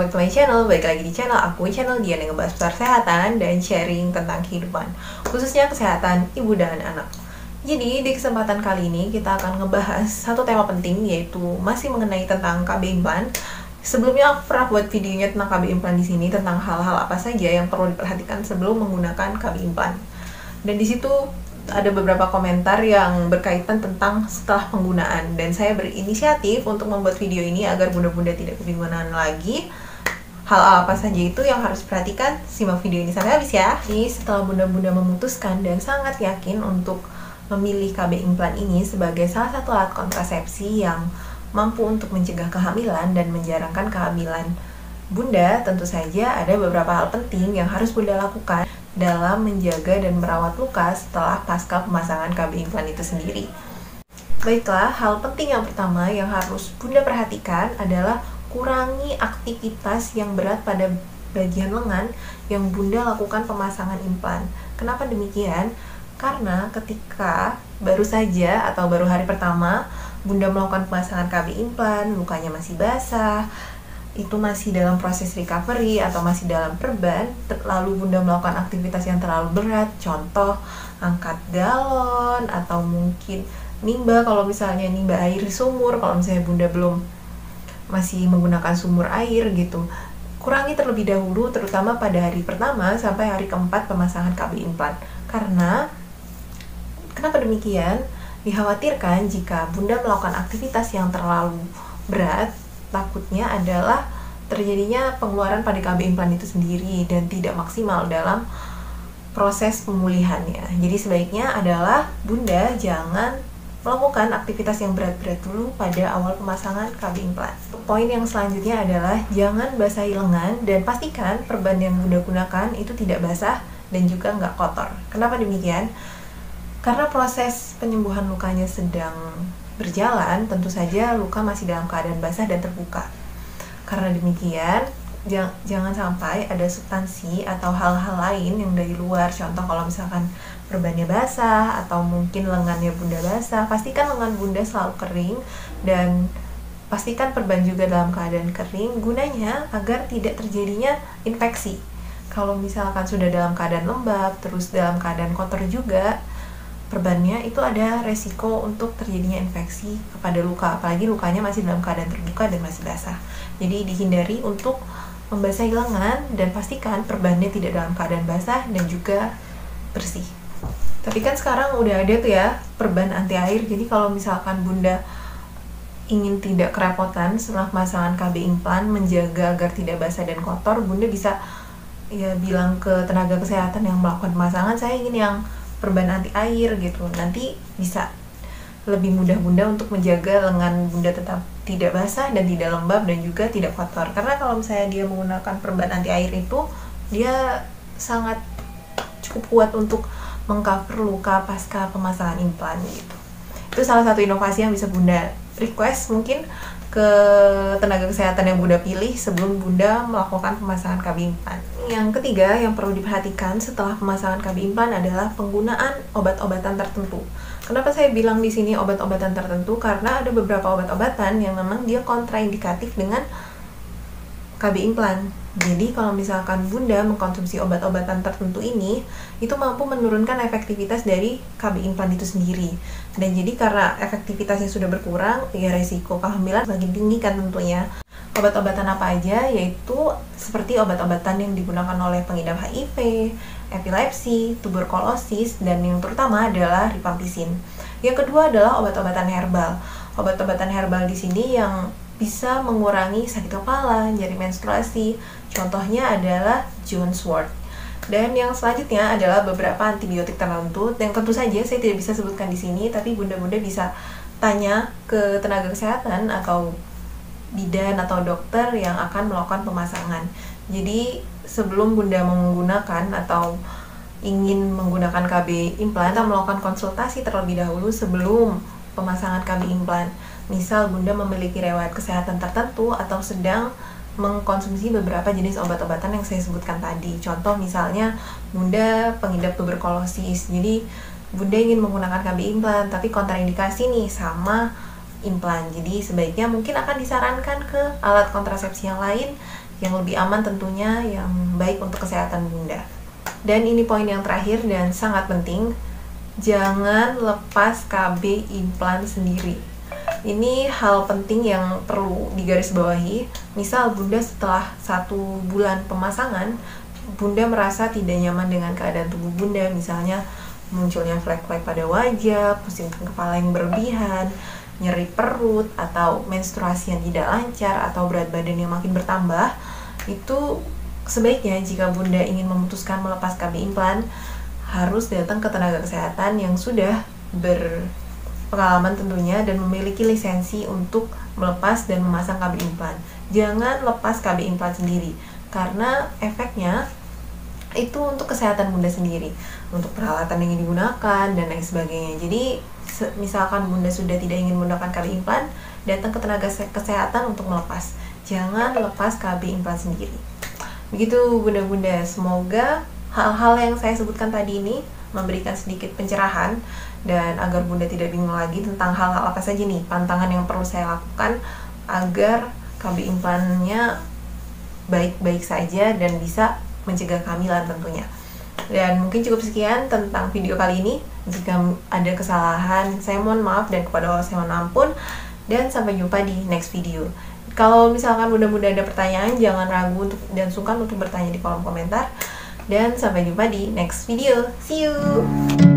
welcome back to my channel. Balik lagi di channel aku, channel Dian yang ngebahas seputar kesehatan dan sharing tentang kehidupan, khususnya kesehatan ibu dan anak. Jadi di kesempatan kali ini kita akan ngebahas satu tema penting, yaitu masih mengenai tentang KB implan. Sebelumnya aku pernah buat videonya tentang KB implan di sini, tentang hal-hal apa saja yang perlu diperhatikan sebelum menggunakan KB implan. Dan di situ ada beberapa komentar yang berkaitan tentang setelah penggunaan, dan saya berinisiatif untuk membuat video ini agar bunda-bunda tidak kebingungan lagi hal apa saja itu yang harus diperhatikan. Simak video ini sampai habis ya. Ini setelah bunda-bunda memutuskan dan sangat yakin untuk memilih KB implan ini sebagai salah satu alat kontrasepsi yang mampu untuk mencegah kehamilan dan menjarangkan kehamilan bunda, tentu saja ada beberapa hal penting yang harus bunda lakukan dalam menjaga dan merawat luka setelah pasca pemasangan KB implan itu sendiri. Baiklah, hal penting yang pertama yang harus bunda perhatikan adalah kurangi aktivitas yang berat pada bagian lengan yang bunda lakukan pemasangan implan. Kenapa demikian? Karena ketika baru saja atau baru hari pertama bunda melakukan pemasangan KB implan, lukanya masih basah, itu masih dalam proses recovery atau masih dalam perban, lalu bunda melakukan aktivitas yang terlalu berat, contoh angkat galon atau mungkin nimba, kalau misalnya nimba air di sumur, kalau misalnya bunda belum masih menggunakan sumur air gitu, kurangi terlebih dahulu, terutama pada hari pertama sampai hari keempat pemasangan KB implan. Karena kenapa demikian? Dikhawatirkan jika bunda melakukan aktivitas yang terlalu berat, takutnya adalah terjadinya pengeluaran pada KB implan itu sendiri dan tidak maksimal dalam proses pemulihannya. Jadi sebaiknya adalah bunda jangan melakukan aktivitas yang berat-berat dulu pada awal pemasangan KB implan. Poin yang selanjutnya adalah jangan basahi lengan dan pastikan perban yang bunda gunakan itu tidak basah dan juga nggak kotor. Kenapa demikian? Karena proses penyembuhan lukanya sedang berjalan, tentu saja luka masih dalam keadaan basah dan terbuka. Karena demikian, jangan sampai ada substansi atau hal-hal lain yang dari luar. Contoh kalau misalkan perbannya basah atau mungkin lengannya bunda basah, pastikan lengan bunda selalu kering dan pastikan perban juga dalam keadaan kering, gunanya agar tidak terjadinya infeksi. Kalau misalkan sudah dalam keadaan lembab, terus dalam keadaan kotor juga perbannya, itu ada resiko untuk terjadinya infeksi kepada luka, apalagi lukanya masih dalam keadaan terbuka dan masih basah. Jadi dihindari untuk membasahi lengan dan pastikan perbannya tidak dalam keadaan basah dan juga bersih. Tapi kan sekarang udah ada tuh ya perban anti air, jadi kalau misalkan bunda ingin tidak kerepotan setelah pemasangan KB implan, menjaga agar tidak basah dan kotor, bunda bisa ya bilang ke tenaga kesehatan yang melakukan pemasangan, saya ingin yang perban anti air gitu. Nanti bisa lebih mudah bunda untuk menjaga lengan bunda tetap tidak basah dan tidak lembab dan juga tidak kotor. Karena kalau misalnya dia menggunakan perban anti air itu, dia sangat cukup kuat untuk mengcover luka pasca pemasangan implan gitu. Itu salah satu inovasi yang bisa bunda request mungkin ke tenaga kesehatan yang bunda pilih sebelum bunda melakukan pemasangan KB implan. Yang ketiga yang perlu diperhatikan setelah pemasangan KB implan adalah penggunaan obat-obatan tertentu. Kenapa saya bilang di sini obat-obatan tertentu? Karena ada beberapa obat-obatan yang memang dia kontraindikatif dengan KB implan. Jadi kalau misalkan bunda mengkonsumsi obat-obatan tertentu ini, itu mampu menurunkan efektivitas dari KB implan itu sendiri. Dan jadi karena efektivitasnya sudah berkurang, ya resiko kehamilan makin tinggi kan tentunya. Obat-obatan apa aja? Yaitu seperti obat-obatan yang digunakan oleh pengidap HIV, epilepsi, tuberkulosis, dan yang terutama adalah rifampicin. Yang kedua adalah obat-obatan herbal. Obat-obatan herbal di sini yang bisa mengurangi sakit kepala, nyeri menstruasi. Contohnya adalah John's wort. Dan yang selanjutnya adalah beberapa antibiotik tertentu yang tentu saja saya tidak bisa sebutkan di sini, tapi bunda-bunda bisa tanya ke tenaga kesehatan atau bidan atau dokter yang akan melakukan pemasangan. Jadi sebelum bunda menggunakan atau ingin menggunakan KB implan, atau melakukan konsultasi terlebih dahulu sebelum pemasangan KB implan. Misal bunda memiliki riwayat kesehatan tertentu atau sedang mengkonsumsi beberapa jenis obat-obatan yang saya sebutkan tadi. Contoh misalnya bunda pengidap tuberkulosis, jadi bunda ingin menggunakan KB implan tapi kontraindikasi nih sama implan. Jadi sebaiknya mungkin akan disarankan ke alat kontrasepsi yang lain yang lebih aman tentunya, yang baik untuk kesehatan Bunda. Dan ini poin yang terakhir dan sangat penting, jangan lepas KB implan sendiri. Ini hal penting yang perlu digarisbawahi. Misal Bunda setelah 1 bulan pemasangan, Bunda merasa tidak nyaman dengan keadaan tubuh Bunda, misalnya munculnya flek-flek pada wajah, pusing kepala yang berlebihan, nyeri perut, atau menstruasi yang tidak lancar, atau berat badan yang makin bertambah, itu sebaiknya jika Bunda ingin memutuskan melepas KB implan, harus datang ke tenaga kesehatan yang sudah berpengalaman tentunya dan memiliki lisensi untuk melepas dan memasang KB implan. Jangan lepas KB implan sendiri, karena efeknya itu untuk kesehatan Bunda sendiri, untuk peralatan yang digunakan dan lain sebagainya. Jadi misalkan Bunda sudah tidak ingin menggunakan KB implan, datang ke tenaga kesehatan untuk melepas. Jangan lepas KB implan sendiri. Begitu Bunda-Bunda, semoga hal-hal yang saya sebutkan tadi ini memberikan sedikit pencerahan, dan agar Bunda tidak bingung lagi tentang hal-hal apa saja nih pantangan yang perlu saya lakukan agar KB implannya baik-baik saja dan bisa mencegah kehamilan tentunya. Dan mungkin cukup sekian tentang video kali ini. Jika ada kesalahan, saya mohon maaf, dan kepada Allah saya mohon ampun. Dan sampai jumpa di next video. Kalau misalkan Bunda-Bunda ada pertanyaan, jangan ragu dan sungkan untuk bertanya di kolom komentar. Dan sampai jumpa di next video. See you!